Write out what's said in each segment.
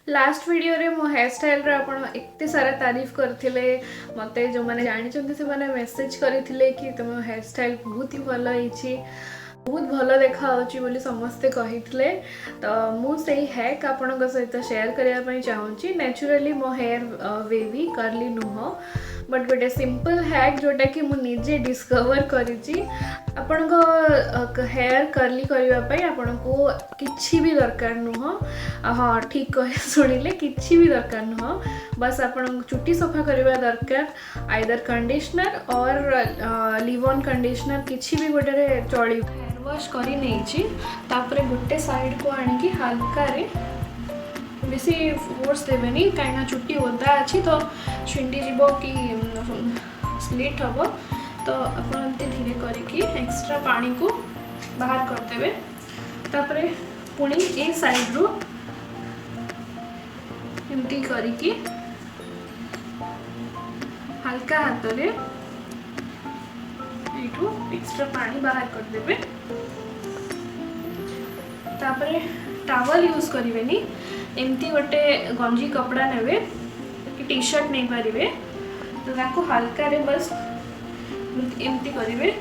Last video रे मो hair style रे आपण एते सारा तारीफ करथिले मते जो माने जानि चंती से माने मेसेज करथिले कि तुम हेयर स्टाइल बहुत ही भलो हिची बहुत भल देखा होची बोली समस्ते कहिथिले तो मु सेही हैक आपनक सहित शेयर करिया पई चाहूची नेचुरली मो हेयर वेवी कर्ली नुह बट गोटे सिंपल हैक जोटा कि मु निजे डिस्कवर करिची आपन हेयर कर्ली करने आपन को किसी भी दरकार नुह। हाँ ठीक कहे शुणिले किसी भी दरकार नुह बस आपन चुटी सफा करने दरकार आइदर कंडीशनर और लिव ऑन कंडीशनर किसी भी गोटे चल हेयर वॉश कर तापर गोटे साइड को आनिकी हल्का रे बेसी फोर्स देवेनी कहीं चुटी ओदा अच्छी तो छिंडी जीव कि स्प्लिट हम तो आप धीरे करके एक्स्ट्रा पानी को बाहर करदेवे तापर पुणी ए साइड रू एमती करके हल्का हाथ रे एठू एक्स्ट्रा पानी बाहर करदेवे तापर टावल यूज करें एमती गोटे गंजी कपड़ा नेबे कि टी शर्ट नहीं पारे तो ताको हल्का रे बस एमती करेंगे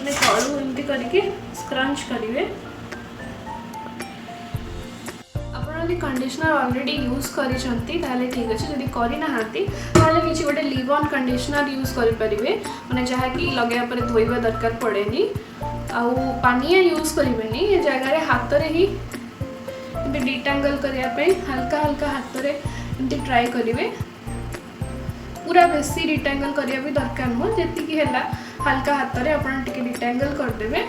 तलू एमती करके स्क्रंच करेंगे आपड़ी कंडीशनर ऑलरेडी यूज करिसेंती ठीक अच्छे जदि करना किसी गोटे लिव ऑन कंडीशनर यूज करेंगे मैंने जहाँ कि लगे धोइबा दरकार पड़ेनी आउ पानिया यूज करेंगे ये जगह हाथ रे ही डिटांगल करने हल्का हल्का हाथ रे एमती ट्राई करेंगे पूरा बेसी डिटांगल करने भी दरकार नुह जी है हल्का हाथ रे आपन टिके डिटांगल करदेवे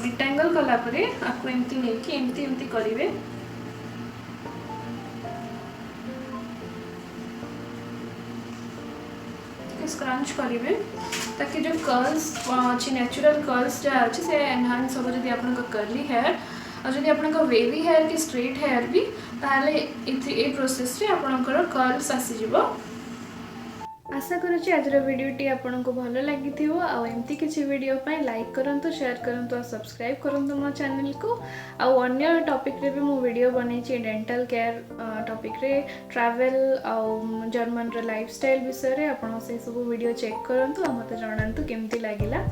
डिटांगल कलापर आपको एमती नहीं कि एमती एमती करेंगे स्क्रंच करेंगे ताकि जो कर्ल्स अच्छी नेचुरल कर्ल्स जहाँ अच्छे से एनहांस हम जब आप कर्ली हेयर और जब आप वेवी हेयर कि स्ट्रेट हेयर भी ताले ए प्रोसेस रे आपनकर कर्ल्स आसीजिवो। आशा करुँच आज भिडियोटी आपन को भल लगी आमती किसी वीडियो लाइक करंतु शेयर करंतु और सब्सक्राइब करंतु मो चैनल को आउ अन्य टॉपिक रे भी मो वीडियो बनी डेंटल केयर टॉपिक रे ट्रैवल आउ जर्मन रे लाइफस्टाइल विषय रे आपन से सब वीडियो चेक करंतु आ मते जणांतु केमती लागिला।